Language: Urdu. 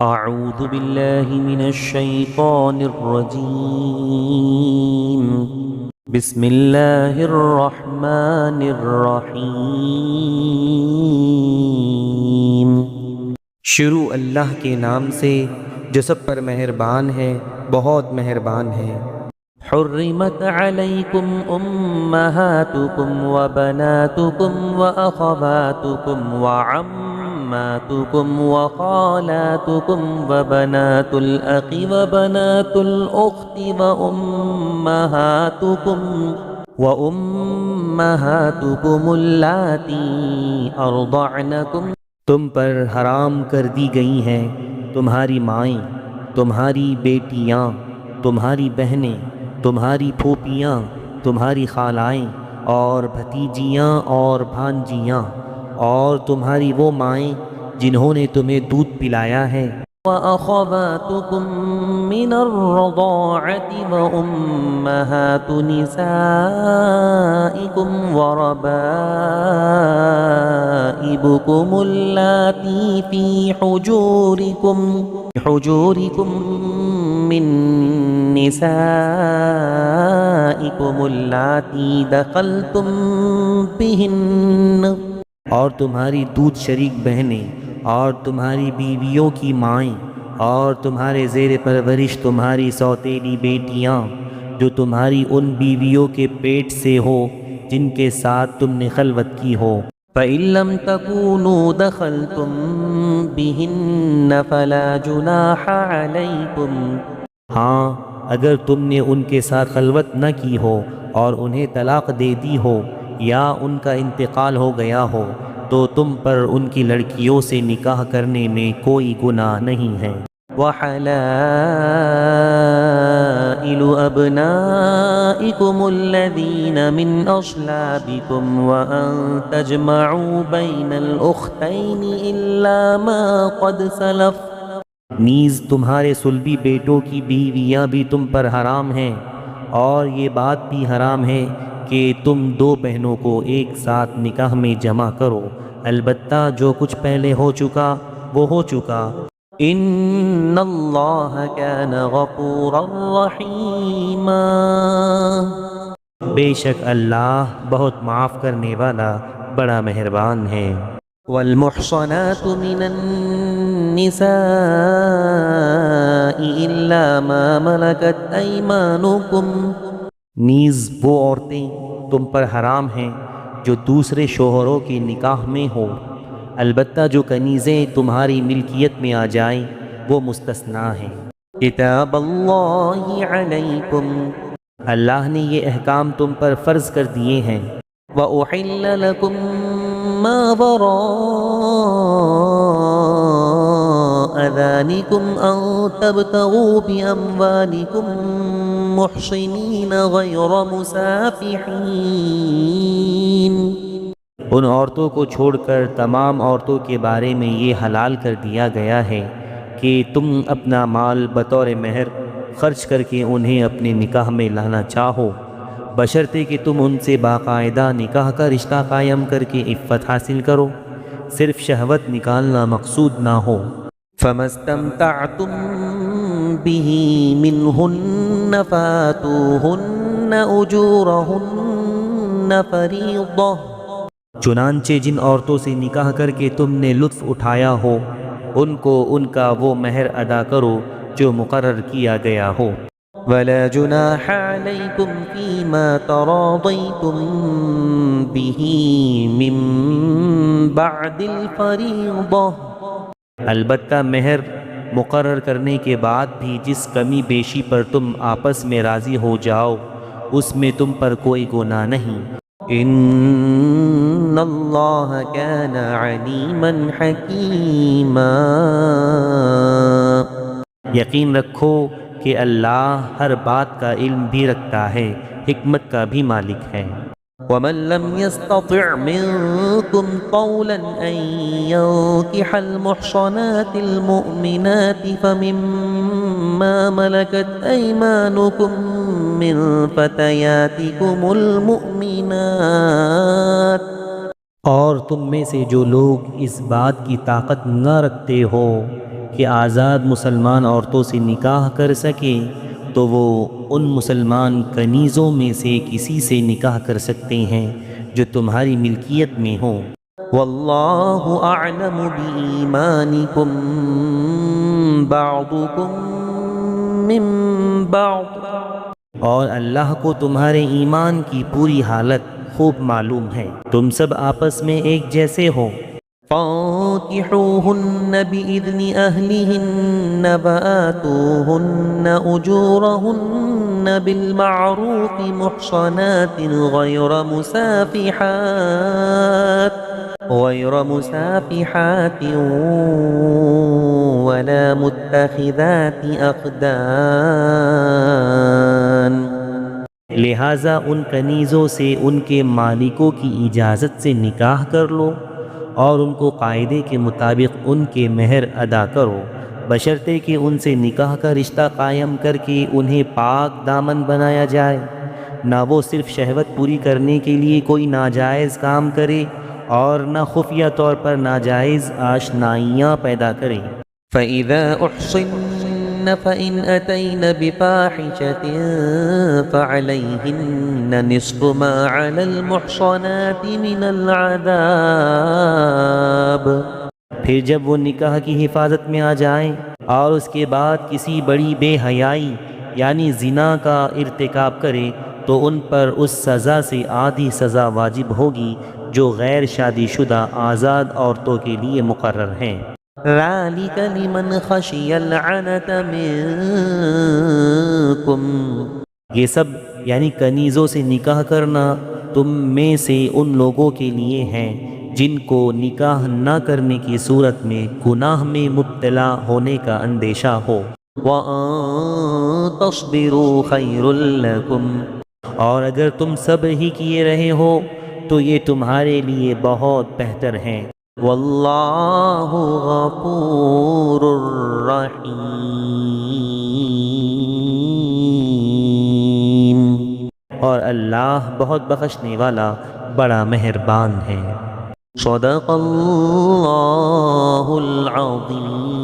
أعوذ بالله من الشيطان الرجيم. بسم الله الرحمن الرحيم. شروع اللہ کے نام سے جو سب پر مہربان ہے، بہت مہربان ہے۔ حرمت عليكم أمهاتكم وبناتكم وأخواتكم وعماتكم وخالاتكم وبنات الأخ وبنات الأخت وأمهاتكم اللاتي أرضعنكم. تم پر حرام کر دی گئی ہیں تمہاری مائیں، تمہاری بیٹیاں، تمہاری بہنیں، تمہاری پھوپھیاں، تمہاری خالائیں اور بھتیجیاں اور بھانجیاں، اور تمہاری وہ مائیں جنہوں نے تمہیں دودھ پلایا ہے، وأخواتكم من الرضاعة وأمهات نسائكم وربائبكم اللاتي في حجوركم من نسائكم اللاتي دخلتم بهن. اور تمہاری دودھ شریک بہنیں اور تمہاری بیویوں کی مائیں اور تمہارے زیر پرورش تمہاری سوتیلی بیٹیاں جو تمہاری ان بیویوں کے پیٹ سے ہو جن کے ساتھ تم نے خلوت کی ہو. فَإِن لَّمْ تَكُونُوا دَخَلْتُم بِهِنَّ فَلَا جُنَاحَ عَلَيْكُمْ. ہاں، اگر تم نے ان کے ساتھ خلوت نہ کی ہو اور انہیں طلاق دے دی ہو یا ان کا انتقال ہو گیا ہو تو تم پر ان کی لڑکیوں سے نکاح کرنے میں کوئی گناہ نہیں ہے. وحلائل أبنائكم الذين من أصلابكم وأن تجمعوا بين الأختين إلا ما قد سلف. نیز تمہارے صلبی بیٹوں کی بیویاں بھی تم پر حرام ہیں، اور یہ بات بھی حرام ہے کہ تم دو بہنوں کو ایک ساتھ نکاح میں جمع کرو، البتہ جو کچھ پہلے ہو چکا وہ ہو چکا. ان اللہ کان غفورا رحیما. بے شک اللہ بہت معاف کرنے والا بڑا مہربان ہے. والمحصنات من النساء الا ما ملكت ايمانكم. نیز وہ عورتیں تم پر حرام ہیں جو دوسرے شوہروں کے نکاح میں ہو، البتہ جو کنیزیں تمہاری ملکیت میں آ جائیں وہ مستثنا ہیں. کتاب اللہ علیکم. اللہ نے یہ احکام تم پر فرض کر دیے ہیں. وَأُحِلَّ لَكُم مَّا وَرَاءَ ذَلِكُمْ أَن تَبْتَغُوا بِأَمْوَالِكُم مُحْصِنِينَ غَيْرَ مُسَافِحِينَ. ان عورتوں کو چھوڑ کر تمام عورتوں کے بارے میں یہ حلال کر دیا گیا ہے کہ تم اپنا مال بطور مہر خرچ کر کے انہیں اپنے نکاح میں لانا چاہو، بشرطے کہ تم ان سے باقاعدہ نکاح کا رشتہ قائم کر کے عفت حاصل کرو، صرف شہوت نکالنا مقصود نہ ہو. فَمَا اسْتَمْتَعْتُم بِهِ مِنْهُنَّ فَآتُوهُنَّ أُجُورَهُنَّ فَرِيضَةً. چنانچہ جن عورتوں سے نکاح کر کے تم نے لطف اٹھایا ہو ان کو ان کا وہ مہر ادا کرو جو مقرر کیا گیا ہو. وَلَا جُنَاحَ عَلَيْكُمْ فِيمَا تَرَاضَيْتُم بِهِ مِن بَعْدِ الْفَرِيضَةِ. البتہ مہر مقرر کرنے کے بعد بھی جس کمی بیشی پر تم آپس میں راضی ہو جاؤ اس میں تم پر کوئی گناہ نہیں. ان اللہ کان علیما حکیما. یقین رکھو کہ اللہ ہر بات کا علم بھی رکھتا ہے، حکمت کا بھی مالک ہے. ومن لم يستطع منكم طولا ان ينكح المحصنات المؤمنات فمما ملكت ايمانكم من فتياتكم المؤمنات. اور تم میں سے جو لوگ اس بات کی طاقت نہ رکھتے ہو کہ آزاد مسلمان عورتوں سے نکاح کر سکے تو وہ ان مسلمان کنیزوں میں سے کسی سے نکاح کر سکتے ہیں جو تمہاری ملکیت میں ہوں۔ واللہ اعلم بإیمانکم بعضکم من بعض، اور اللہ کو تمہارے ایمان کی پوری حالت خوب معلوم ہے، تم سب آپس میں ایک جیسے ہو۔ فانكحوهن بإذن أهلهن وآتوهن أجورهن بالمعروف محصنات غير مسافحات ولا متخذات أخدان، لہٰذا ان کنیزوں سے ان کے مالکوں کی اجازت سے نکاح کر لو اور ان کو قاعدے کے مطابق ان کے مہر ادا کرو، بشرطے کہ ان سے نکاح کا رشتہ قائم کر کے انہیں پاک دامن بنایا جائے، نہ وہ صرف شہوت پوری کرنے کے لیے کوئی ناجائز کام کرے اور نہ خفیہ طور پر ناجائز آشنائیاں پیدا کرے۔ فإذا أحصن فإن أتين بفاحشة فعليهن نصف ما على المحصنات من العذاب، پھر جب وہ نکاح کی حفاظت میں آ جائیں اور اس کے بعد کسی بڑی بے حیائی یعنی زنا کا ارتکاب کرے تو ان پر اس سزا سے آدھی سزا واجب ہوگی جو غیر شادی شدہ آزاد عورتوں کے لیے مقرر ہیں۔ ذلك لمن خشي العنت منكم، یہ سب یعنی کنیزوں سے نکاح کرنا تم میں سے ان لوگوں کے لیے ہیں جن کو نکاح نہ کرنے کی صورت میں گناہ میں مبتلا ہونے کا اندیشہ ہو۔ وَأَن تَصْبِرُوا خَيْرٌ لَكُمْ، اور اگر تم صبر ہی کیے رہے ہو تو یہ تمہارے لیے بہت بہتر ہیں۔ واللہ غفور رحیم، اور اللہ بہت بخشنے والا بڑا مہربان ہے۔ صدق اللہ العظیم۔